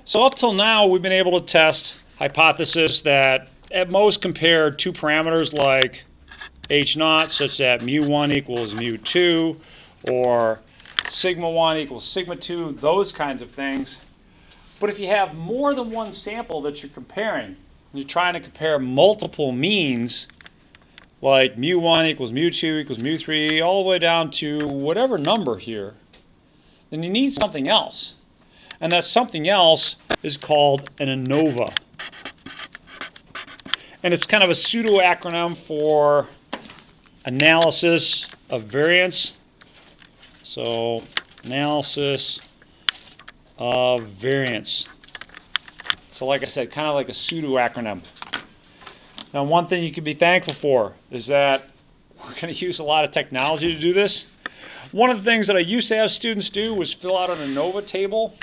So up till now, we've been able to test hypothesis that at most compare two parameters like H naught, such that mu1 equals mu2, or sigma 1 equals sigma 2, those kinds of things. But if you have more than one sample that you're comparing, and you're trying to compare multiple means, like mu1 equals mu2 equals mu3, all the way down to whatever number here, then you need something else. And that something else is called an ANOVA. And it's kind of a pseudo acronym for analysis of variance. So, analysis of variance. So like I said, kind of like a pseudo acronym. Now, one thing you can be thankful for is that we're going to use a lot of technology to do this. One of the things that I used to have students do was fill out an ANOVA table.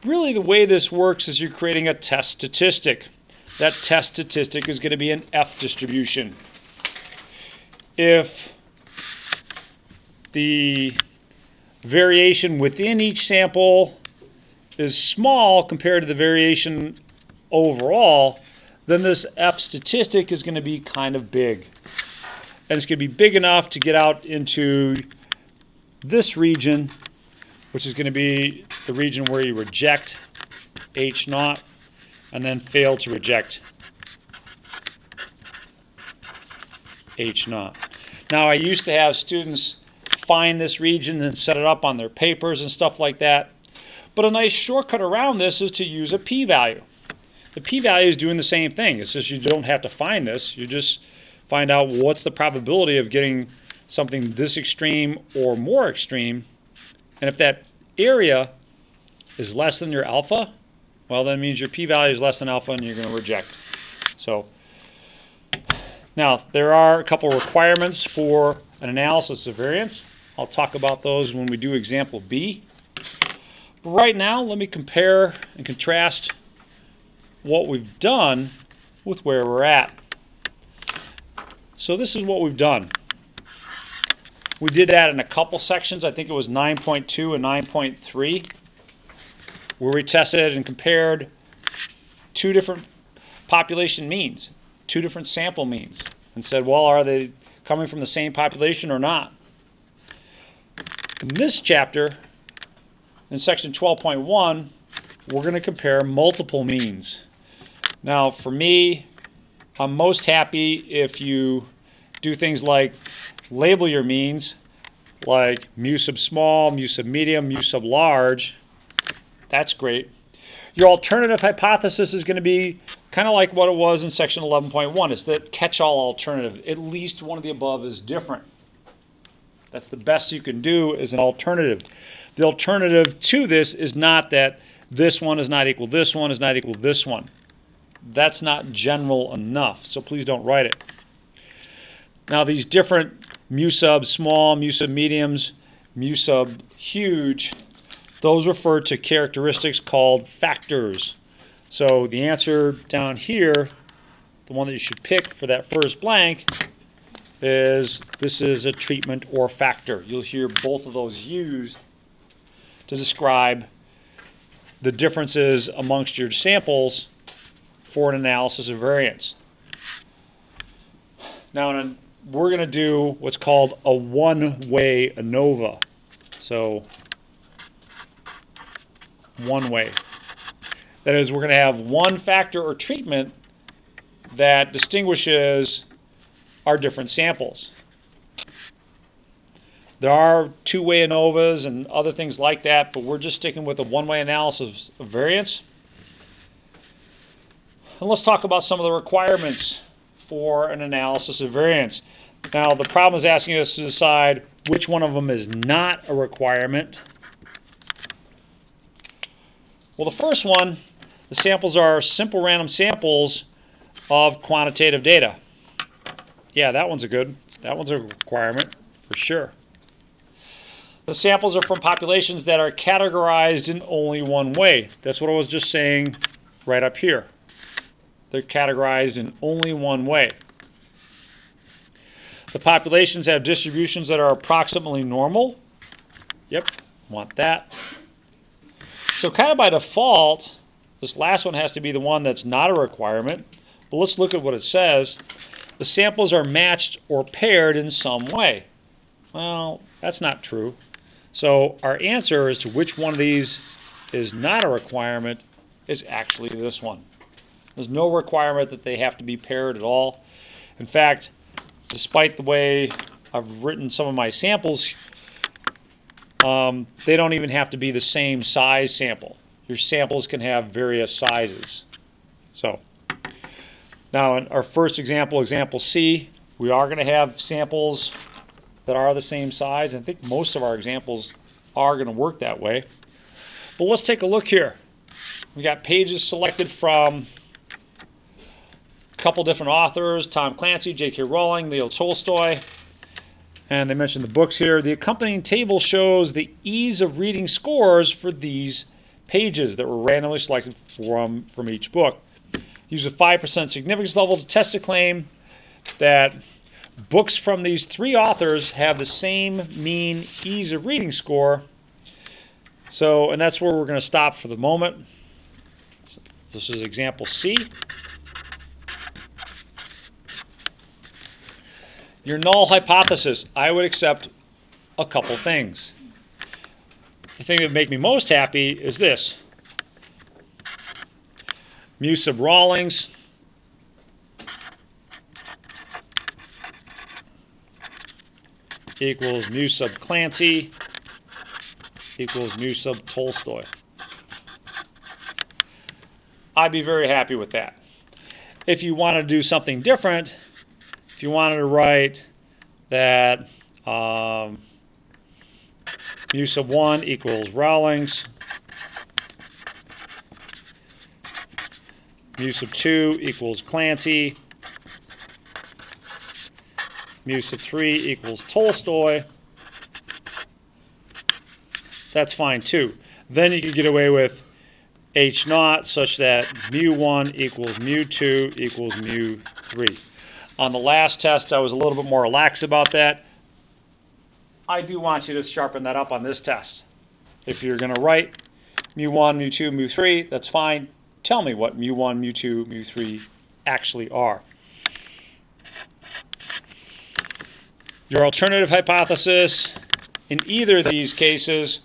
Really, the way this works is you're creating a test statistic. That test statistic is going to be an F distribution. If the variation within each sample is small compared to the variation overall, then this F statistic is going to be kind of big. And it's going to be big enough to get out into this region, which is going to be the region where you reject H naught and then fail to reject H naught. Now, I used to have students find this region and set it up on their papers and stuff like that. But a nice shortcut around this is to use a p-value. The p-value is doing the same thing. It's just you don't have to find this. You just find out what's the probability of getting something this extreme or more extreme. And if that area is less than your alpha, well, that means your p-value is less than alpha and you're going to reject. So now, there are a couple requirements for an analysis of variance. I'll talk about those when we do example B. But right now, let me compare and contrast what we've done with where we're at. So this is what we've done. We did that in a couple sections. I think it was 9.2 and 9.3, where we tested and compared two different population means, two different sample means, and said, well, are they coming from the same population or not? In this chapter, in section 12.1, we're going to compare multiple means. Now, for me, I'm most happy if you do things like label your means, like mu sub small, mu sub medium, mu sub large. That's great. Your alternative hypothesis is going to be kind of like what it was in section 11.1. It's the catch-all alternative. At least one of the above is different. That's the best you can do as an alternative. The alternative to this is not that this one is not equal this one is not equal this one. That's not general enough, so please don't write it. Now, these different mu sub small, mu sub mediums, mu sub huge, those refer to characteristics called factors. So the answer down here, the one that you should pick for that first blank, is this is a treatment or factor. You'll hear both of those used to describe the differences amongst your samples for an analysis of variance. Now, we're going to do what's called a one-way ANOVA. So, one way. That is, we're going to have one factor or treatment that distinguishes our different samples. There are two-way ANOVAs and other things like that, but we're just sticking with a one-way analysis of variance. And let's talk about some of the requirements for an analysis of variance. Now, the problem is asking us to decide which one of them is not a requirement. Well, the first one, the samples are simple random samples of quantitative data. Yeah, that one's that one's a requirement for sure. The samples are from populations that are categorized in only one way. That's what I was just saying right up here. They're categorized in only one way. The populations have distributions that are approximately normal. Yep, want that. So kind of by default, this last one has to be the one that's not a requirement. But let's look at what it says. The samples are matched or paired in some way. Well, that's not true. So our answer as to which one of these is not a requirement is actually this one. There's no requirement that they have to be paired at all. In fact, despite the way I've written some of my samples, they don't even have to be the same size sample. Your samples can have various sizes. So now in our first example, example C, we are going to have samples that are the same size. I think most of our examples are going to work that way. But let's take a look here. We got pages selected from a couple different authors: Tom Clancy, J.K. Rowling, Leo Tolstoy, and they mentioned the books here. The accompanying table shows the ease of reading scores for these pages that were randomly selected from each book. Use a 5% significance level to test the claim that books from these three authors have the same mean ease of reading score. So, and that's where we're going to stop for the moment. This is example C. Your null hypothesis. I would accept a couple things. The thing that would make me most happy is this. Mu sub Rawlings equals mu sub Clancy equals mu sub Tolstoy. I'd be very happy with that. If you want to do something different, if you wanted to write that mu sub 1 equals Rawlings, mu sub 2 equals Clancy, mu sub 3 equals Tolstoy, that's fine too. Then you could get away with H naught such that mu 1 equals mu 2 equals mu 3. On the last test, I was a little bit more relaxed about that. I do want you to sharpen that up on this test. If you're going to write mu 1, mu 2, mu 3, that's fine. Tell me what mu 1, mu 2, mu 3 actually are. Your alternative hypothesis in either of these cases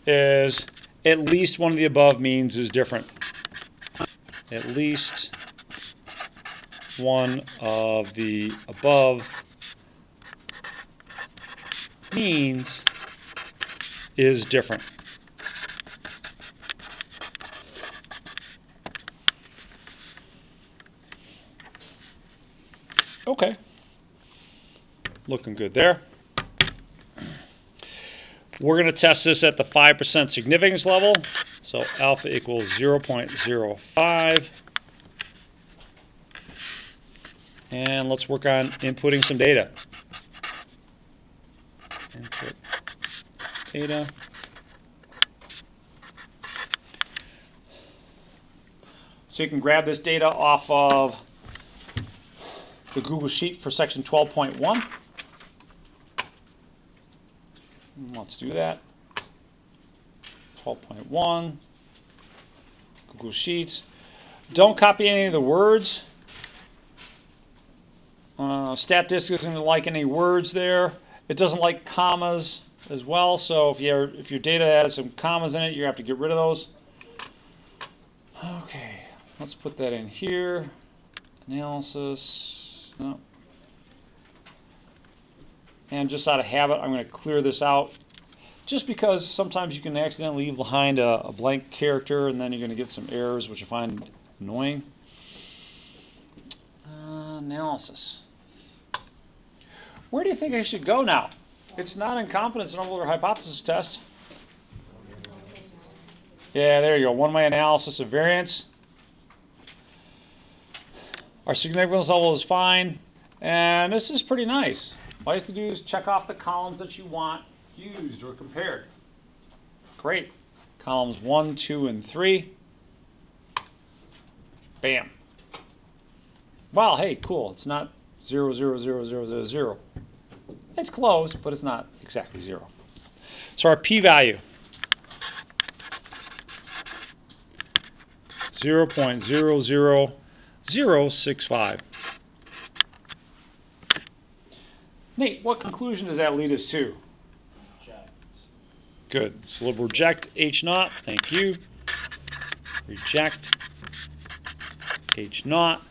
is at least one of the above means is different. At least one of the above means is different. Okay. Looking good there. We're going to test this at the 5% significance level. So alpha equals 0.05. And let's work on inputting some data. Input data. So you can grab this data off of the Google Sheet for section 12.1. Let's do that. 12.1, Google Sheets. Don't copy any of the words. StatDisk isn't going to like any words there. It doesn't like commas as well, so if your data has some commas in it, you have to get rid of those. Okay, let's put that in here. Analysis. No. And just out of habit, I'm going to clear this out. Just because sometimes you can accidentally leave behind a blank character and then you're going to get some errors, which I find annoying. Analysis. Where do you think I should go now? It's not in confidence interval or hypothesis test. Yeah, there you go. One-way analysis of variance. Our significance level is fine. And this is pretty nice. All you have to do is check off the columns that you want used or compared. Great. Columns 1, 2, and 3. Bam. Wow, hey, cool. It's not 0, 0, 0, 0, 0, 0. It's close, but it's not exactly 0. So our p-value. 0.00065. Nate, what conclusion does that lead us to? Reject. Good. So we'll reject H naught. Thank you. Reject H naught.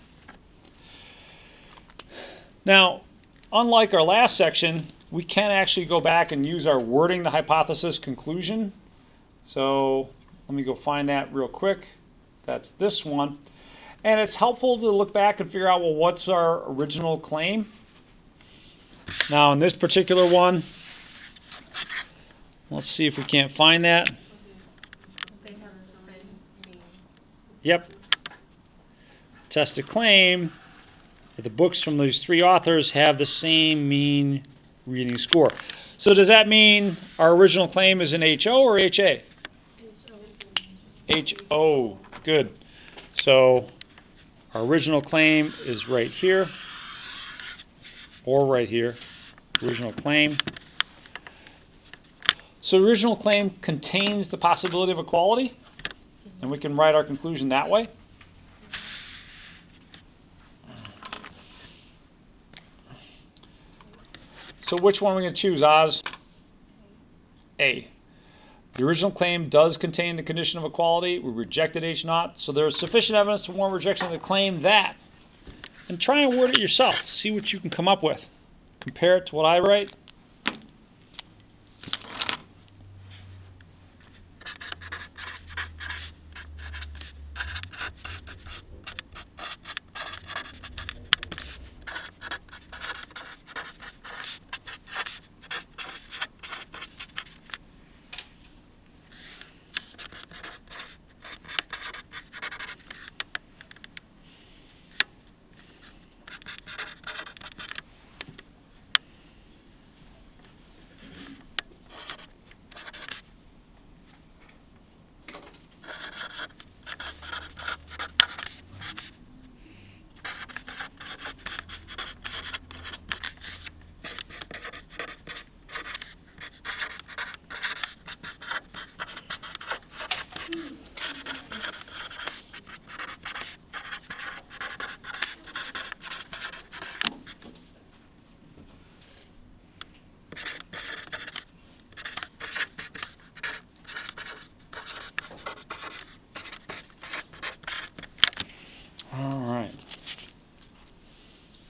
Now, unlike our last section, we can actually go back and use our wording the hypothesis conclusion. So let me go find that real quick. That's this one. And it's helpful to look back and figure out, well, what's our original claim? Now, in this particular one, let's see if we can't find that. Yep. Test a claim that the books from these three authors have the same mean reading score. So does that mean our original claim is in HO or HA? HO. Good. So our original claim is right here, or right here. Original claim. So original claim contains the possibility of equality, and we can write our conclusion that way. So which one are we going to choose, Oz? A. The original claim does contain the condition of equality. We rejected H naught, so there is sufficient evidence to warrant rejection of the claim that. And try and word it yourself. See what you can come up with. Compare it to what I write.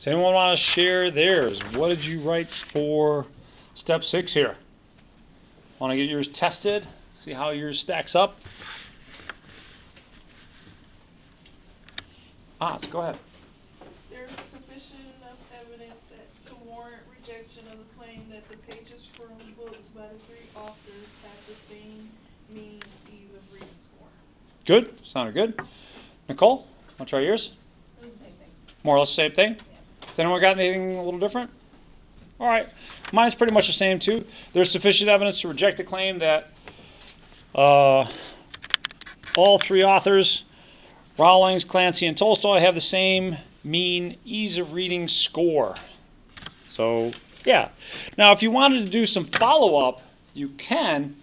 Does anyone want to share theirs? What did you write for step 6 here? Want to get yours tested? See how yours stacks up? Let's go ahead. There is sufficient enough evidence to warrant rejection of the claim that the pages from books by the three authors have the same mean ease of reading score. Good. Sounded good. Nicole, want to try yours? It was the same thing. More or less the same thing? Yeah. Has anyone got anything a little different? All right. Mine's pretty much the same too. There's sufficient evidence to reject the claim that all three authors, Rawlings, Clancy, and Tolstoy, have the same mean ease of reading score. So, yeah. Now, if you wanted to do some follow-up, you can.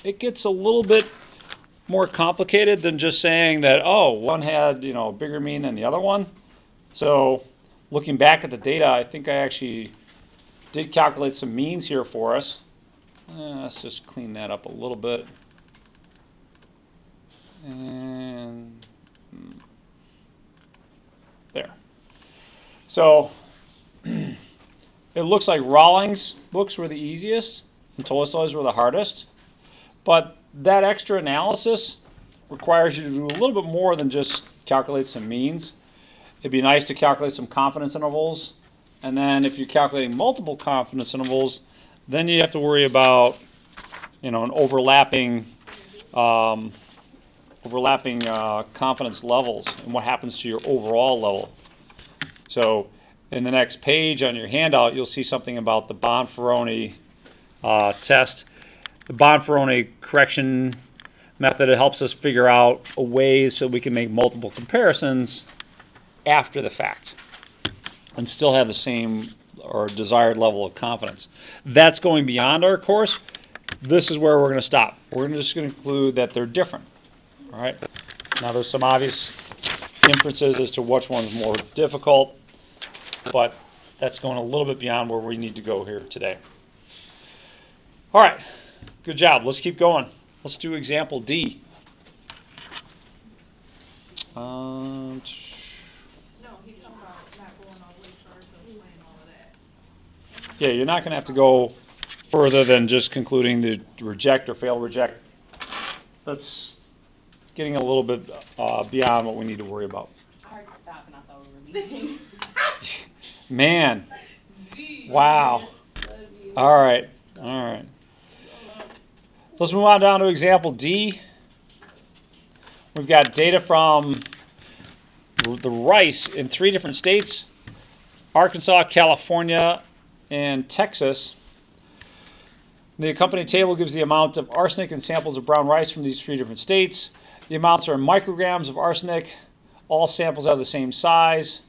It gets a little bit more complicated than just saying that, oh, one had, a bigger mean than the other one. So, looking back at the data, I think I actually did calculate some means here for us. Let's just clean that up a little bit. And there. So it looks like Rawlings' books were the easiest and Tolstoy's were the hardest. But that extra analysis requires you to do a little bit more than just calculate some means. It'd be nice to calculate some confidence intervals. And then if you're calculating multiple confidence intervals, then you have to worry about, an overlapping confidence levels and what happens to your overall level. So in the next page on your handout, you'll see something about the Bonferroni test. The Bonferroni correction method, it helps us figure out a way so we can make multiple comparisons after the fact and still have the same or desired level of confidence. That's going beyond our course. This is where we're going to stop. We're just going to conclude that they're different. All right. Now there's some obvious inferences as to which one's more difficult, but that's going a little bit beyond where we need to go here today. All right, good job. Let's keep going. Let's do example D. No, he's talking about not going all the way further, explain all of that. Yeah, you're not going to have to go further than just concluding the reject or fail reject. That's getting a little bit beyond what we need to worry about. I heard stop and I thought we were leaving. Man, wow. All right, all right. Let's move on down to example D. We've got data from the rice in 3 different states: Arkansas, California, and Texas. The accompanying table gives the amount of arsenic in samples of brown rice from these 3 different states. The amounts are in micrograms of arsenic. All samples are the same size.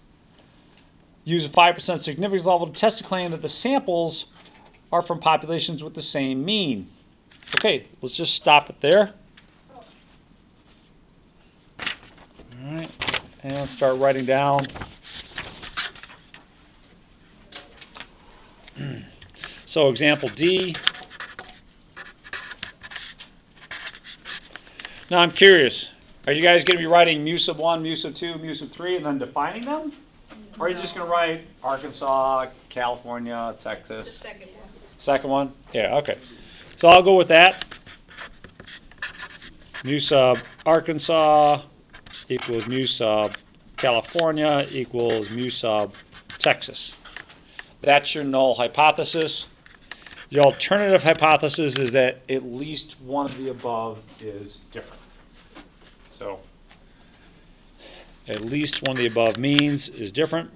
Use a 5% significance level to test the claim that the samples are from populations with the same mean. Okay, let's just stop it there. All right, and let's start writing down. So example D. Now I'm curious, are you guys going to be writing mu sub 1, mu sub 2, mu sub 3, and then defining them? Or are you just going to write Arkansas, California, Texas? The second one. Second one? Yeah, okay. So I'll go with that. Mu sub Arkansas equals mu sub California equals mu sub Texas. That's your null hypothesis. The alternative hypothesis is that at least one of the above is different. So at least one of the above means is different.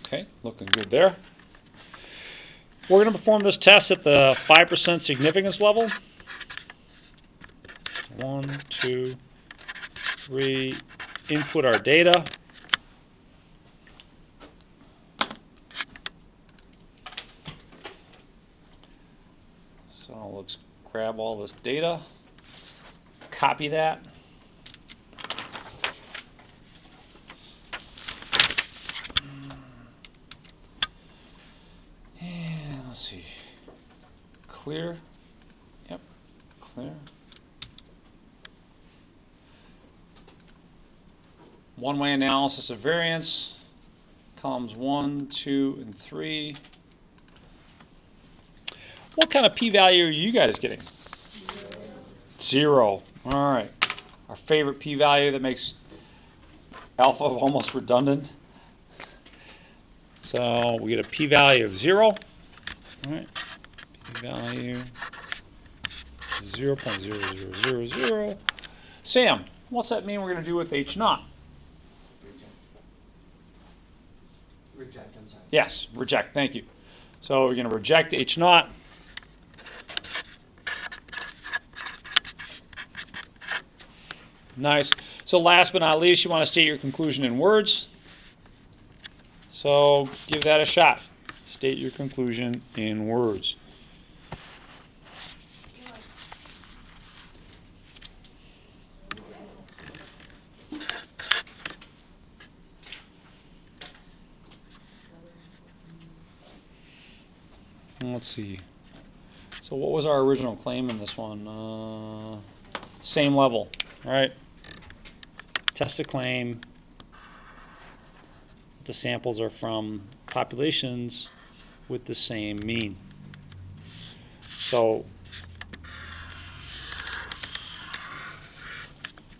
Okay, looking good there. We're going to perform this test at the 5% significance level. 1, 2, 3. Input our data. So let's grab all this data, copy that. And let's see. Clear. Yep, clear. One-way analysis of variance, columns 1, 2, and 3. What kind of p-value are you guys getting? 0. All right. Our favorite p-value that makes alpha almost redundant. So we get a p-value of 0. All right. P-value 0.0000. Sam, what's that mean we're going to do with H naught? Reject, I'm sorry. Yes, reject. Thank you. So we're going to reject H naught. Nice. So last but not least, you want to state your conclusion in words. So give that a shot. State your conclusion in words. Let's see. So what was our original claim in this one? Same level. All right. Test a claim. The samples are from populations with the same mean. So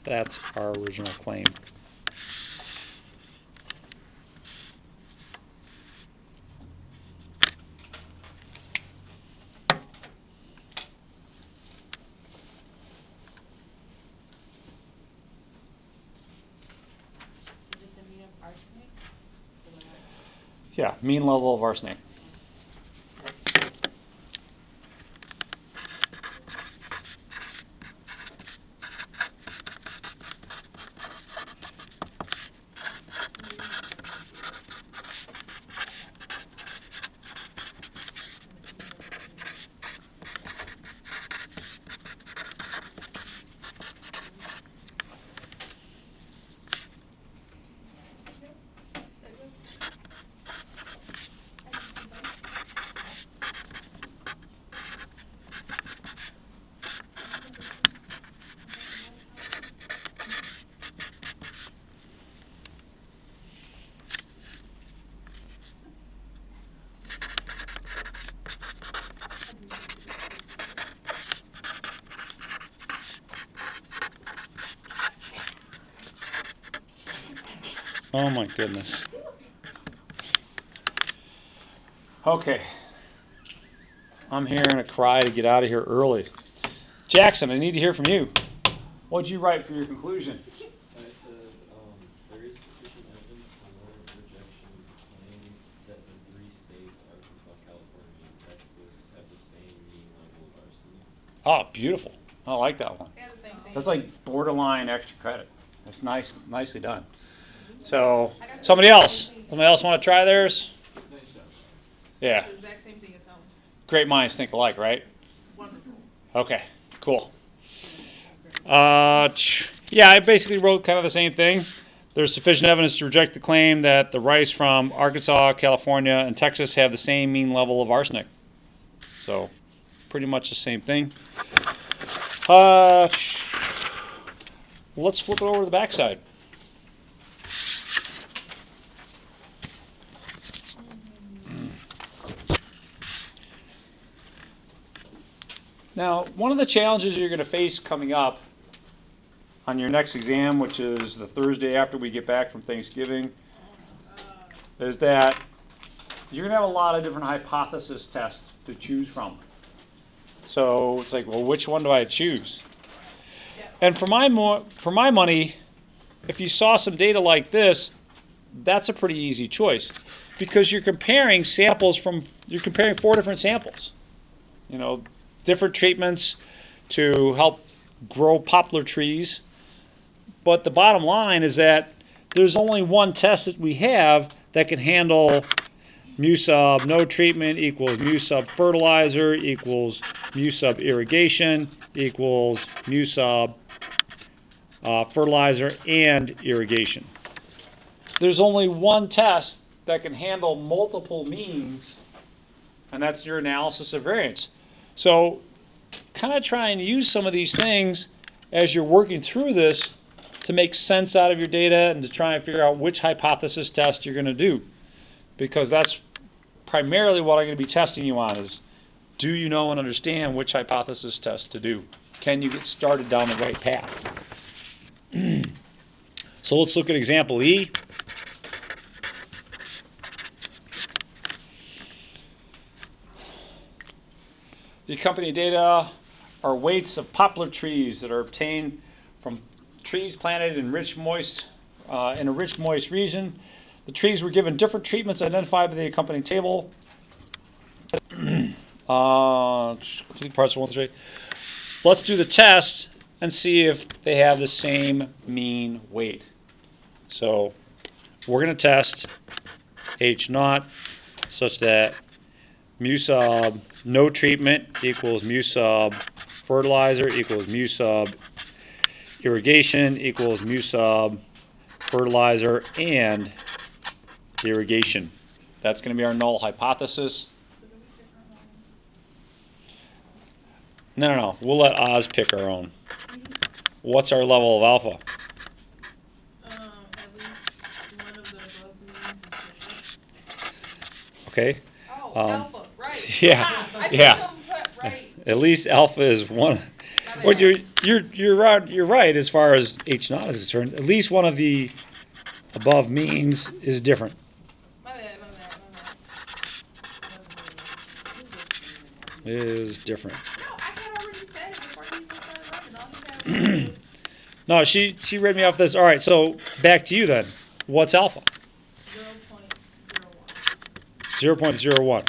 that's our original claim. Yeah, mean level of arsenic. Oh my goodness. Okay. I'm hearing a cry to get out of here early. Jackson, I need to hear from you. What'd you write for your conclusion? I said, there is sufficient evidence to warrant rejection claim that the three states, Arkansas, California, and Texas, have the same mean level of arsenic. Oh, beautiful. I like that one. They have the same thing. That's like borderline extra credit. That's nicely done. So, somebody else want to try theirs? Nice job. Yeah. The exact same thing as home. Great minds think alike, right? Wonderful. Okay, cool. Yeah, I basically wrote kind of the same thing. There's sufficient evidence to reject the claim that the rice from Arkansas, California, and Texas have the same mean level of arsenic. So, pretty much the same thing. Let's flip it over to the backside. Now, one of the challenges you're going to face coming up on your next exam, which is the Thursday after we get back from Thanksgiving, is that you're going to have a lot of different hypothesis tests to choose from. So it's like, well, which one do I choose? And for my money, if you saw some data like this, that's a pretty easy choice, because you're comparing 4 different samples. You know, different treatments to help grow poplar trees. But the bottom line is that there's only one test that we have that can handle mu sub no treatment equals mu sub fertilizer equals mu sub irrigation equals mu sub fertilizer and irrigation. There's only one test that can handle multiple means, and that's your analysis of variance. So kind of try and use some of these things as you're working through this to make sense out of your data and to try and figure out which hypothesis test you're going to do. Because that's primarily what I'm going to be testing you on is, do you know and understand which hypothesis test to do? Can you get started down the right path? So let's look at example E. The accompanying data are weights of poplar trees that are obtained from trees planted in in a rich, moist region. The trees were given different treatments identified by the accompanying table. Complete parts 1 through 8. Let's do the test and see if they have the same mean weight. So we're going to test H naught such that mu sub no treatment equals mu sub fertilizer equals mu sub irrigation equals mu sub fertilizer and irrigation. That's going to be our null hypothesis. No. We'll let Oz pick our own. What's our level of alpha? At least one of the above means is different. Okay. Oh, alpha, right. Yeah. I Yeah. right. At least alpha is one. My Well, bad. you're right as far as H naught is concerned. At least one of the above means is different. My bad. Is different. No, I had already said it before he even started running. All he had was No, she read me off this. All right, so back to you then. What's alpha? 0.01. 0.01.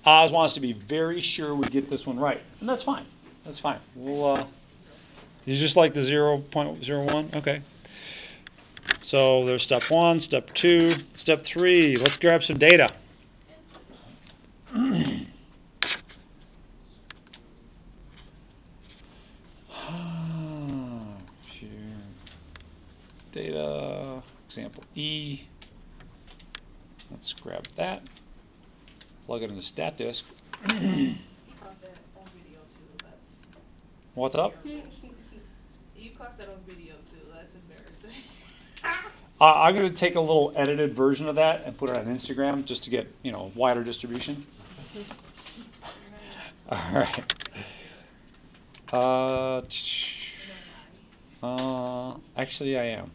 Oz wants to be very sure we get this one right, and that's fine. That's fine. We'll. You just like the 0.01? Okay. So there's step 1, step 2, step 3. Let's grab some data. Data, example E. Let's grab that. Plug it in the stat disk. Caught that on video too. That's What's up? you caught that on video too. That's embarrassing. I'm going to take a little edited version of that and put it on Instagram just to get, wider distribution. All right. Actually, I am,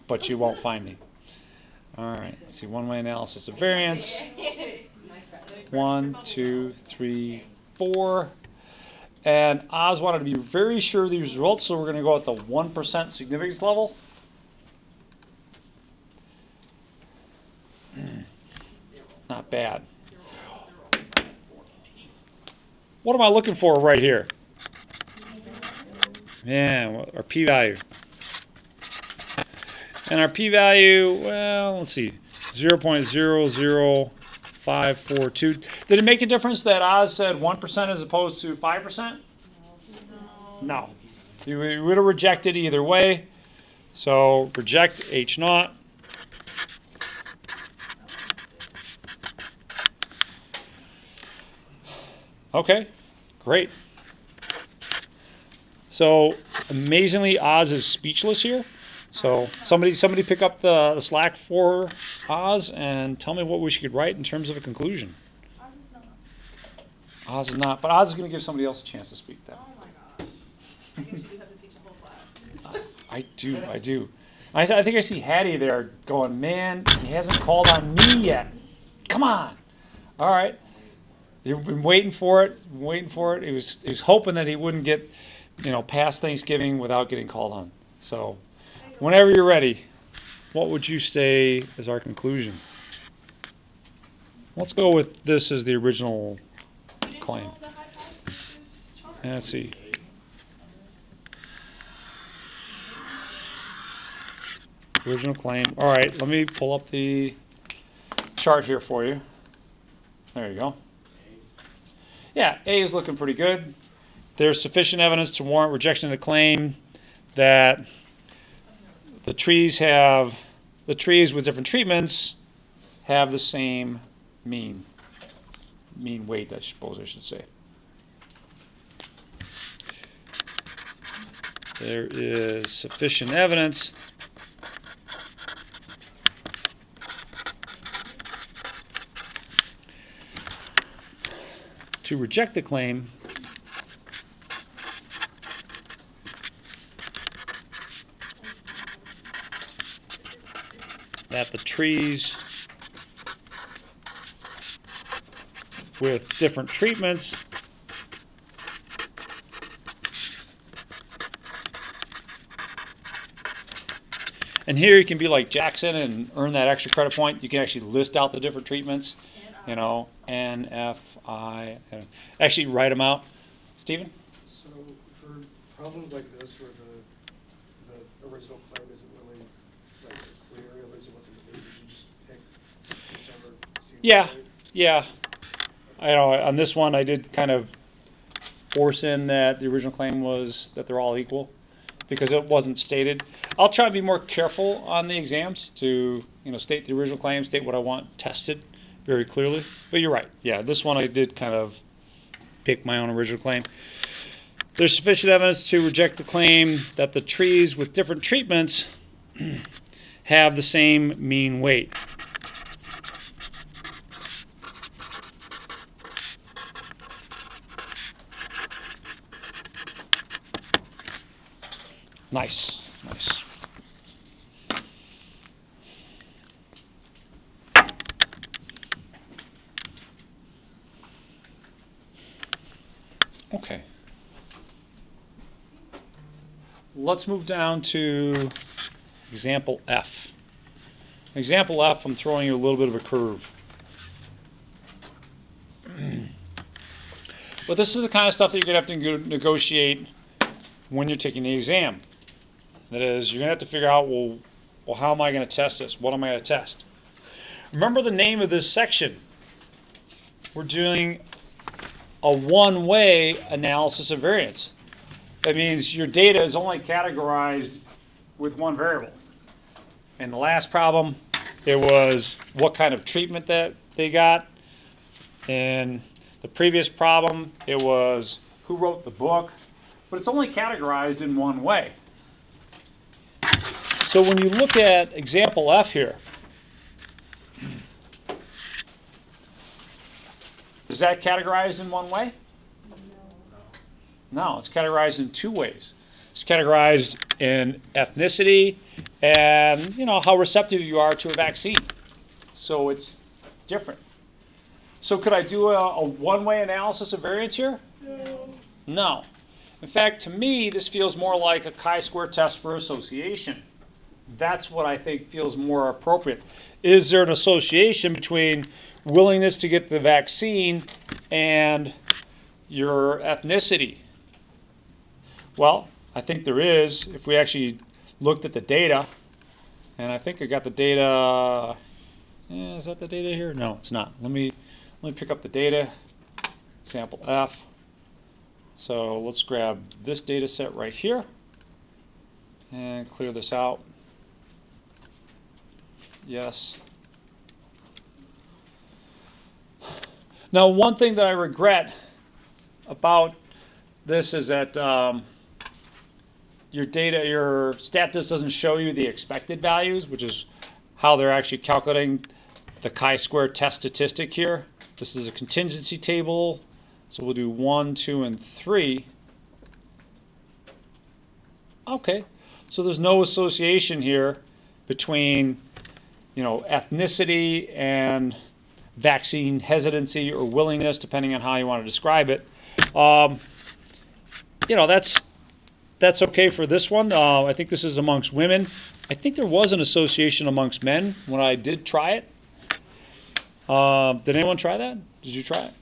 but you won't find me. All right, let's see, one-way analysis of variance. 1, 2, 3, 4. And Oz wanted to be very sure of these results, so we're going to go at the 1% significance level. Not bad. What am I looking for right here? Yeah, our p-value. And our p-value, well, let's see, 0.00542. Did it make a difference that Oz said 1% as opposed to 5%? No. You would have rejected either way. So reject H naught. Okay, great. So amazingly, Oz is speechless here. So somebody pick up the slack for Oz and tell me what we should write in terms of a conclusion. Oz is not, but Oz is going to give somebody else a chance to speak then. Oh my gosh. I guess you do have to teach a whole class. I do. I think I see Hattie there going, man, he hasn't called on me yet. Come on. All right. You've been waiting for it. He was hoping that he wouldn't get, past Thanksgiving without getting called on. So whenever you're ready, what would you say is our conclusion? Let's go with this as the original claim. Let's see. Original claim. All right, let me pull up the chart here for you. There you go. Yeah, A is looking pretty good. There's sufficient evidence to warrant rejection of the claim that the trees with different treatments have the same mean weight, I suppose I should say. There is sufficient evidence to reject the claim that the trees with different treatments and here you can be like Jackson and earn that extra credit point. You can actually list out the different treatments, N, F, I, actually write them out. Stephen? So for problems like this where the original claim isn't really like clear, at least it wasn't clear, did you just pick whichever seemed Yeah, right? yeah. On this one I did kind of force in that the original claim was that they're all equal because it wasn't stated. I'll try to be more careful on the exams to state the original claim, state what I want tested very clearly. But you're right. Yeah, this one I did kind of pick my own original claim. There's sufficient evidence to reject the claim that the trees with different treatments have the same mean weight. Nice. Okay. Let's move down to example F. Example F, I'm throwing you a little bit of a curve. But this is the kind of stuff that you're going to have to negotiate when you're taking the exam. That is, you're going to have to figure out, well, how am I going to test this? What am I going to test? Remember the name of this section. We're doing a one-way analysis of variance. That means your data is only categorized with one variable. In the last problem, it was what kind of treatment that they got. In the previous problem, it was who wrote the book. But it's only categorized in one way. So when you look at example F here, is that categorized in one way? No, it's categorized in two ways. It's categorized in ethnicity and how receptive you are to a vaccine. So it's different. So could I do a one-way analysis of variance here? No. No. In fact, to me, this feels more like a chi-square test for association. That's what I think feels more appropriate. Is there an association between willingness to get the vaccine and your ethnicity? Well, I think there is if we actually looked at the data. And I think I got the data. Is that the data here? No, it's not. Let me pick up the data. Sample F. So let's grab this data set right here and clear this out. Yes. Now, one thing that I regret about this is that your StatDist doesn't show you the expected values, which is how they're actually calculating the chi-square test statistic here. This is a contingency table, so we'll do 1, 2, and 3. Okay, so there's no association here between ethnicity and vaccine hesitancy or willingness, depending on how you want to describe it. That's okay for this one. I think this is amongst women. I think there was an association amongst men when I did try it. Did anyone try that? Did you try it?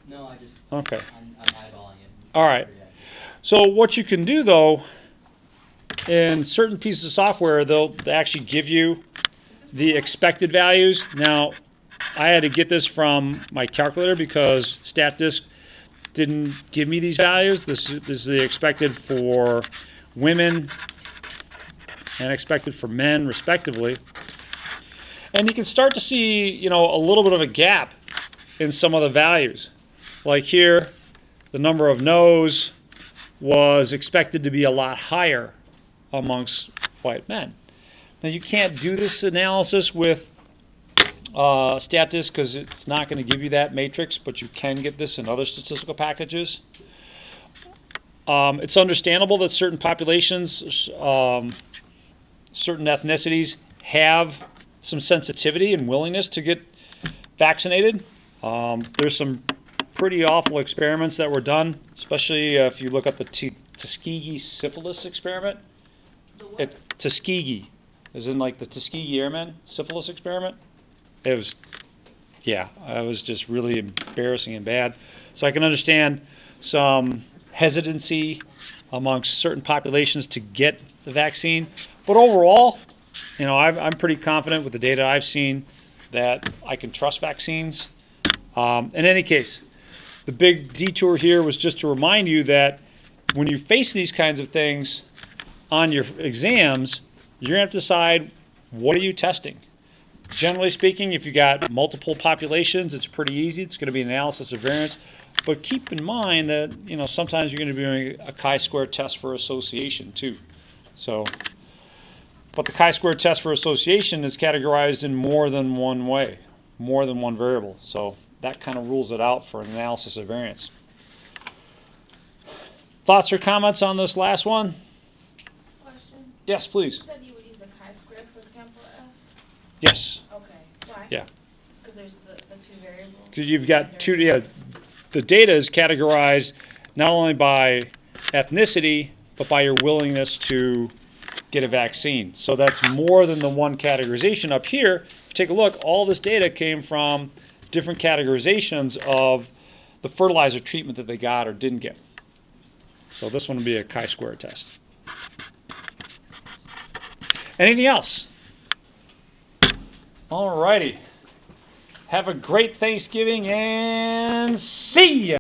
No, I just, Okay. I'm eyeballing it. All right. So what you can do, though, in certain pieces of software, they'll actually give you the expected values. Now, I had to get this from my calculator because StatDist didn't give me these values. This is the expected for women and expected for men, respectively. And you can start to see, a little bit of a gap in some of the values. Like here, the number of no's was expected to be a lot higher amongst white men. Now, you can't do this analysis with StatDist because it's not going to give you that matrix, but you can get this in other statistical packages. It's understandable that certain populations, certain ethnicities have some sensitivity and willingness to get vaccinated. There's some pretty awful experiments that were done, especially if you look at the Tuskegee syphilis experiment. Tuskegee, as in like the Tuskegee Airmen syphilis experiment. It was just really embarrassing and bad. So I can understand some hesitancy amongst certain populations to get the vaccine. But overall, I'm pretty confident with the data I've seen that I can trust vaccines. In any case, the big detour here was just to remind you that when you face these kinds of things on your exams, you're going to have to decide, what are you testing? Generally speaking, if you got multiple populations, it's pretty easy. It's going to be an analysis of variance. But keep in mind that sometimes you're going to be doing a chi-square test for association too. But the chi-square test for association is categorized in more than one way, more than one variable. So that kind of rules it out for an analysis of variance. Thoughts or comments on this last one? Question. Yes, please. You said you would use a chi-square, for example, F? Yes. Okay. Why? Yeah. Because there's the two variables. Because you've got two. Yeah, the data is categorized not only by ethnicity but by your willingness to get a vaccine. So that's more than the one categorization. Up here, if you take a look, all this data came from different categorizations of the fertilizer treatment that they got or didn't get. So this one would be a chi-square test. Anything else? All righty. Have a great Thanksgiving and see ya.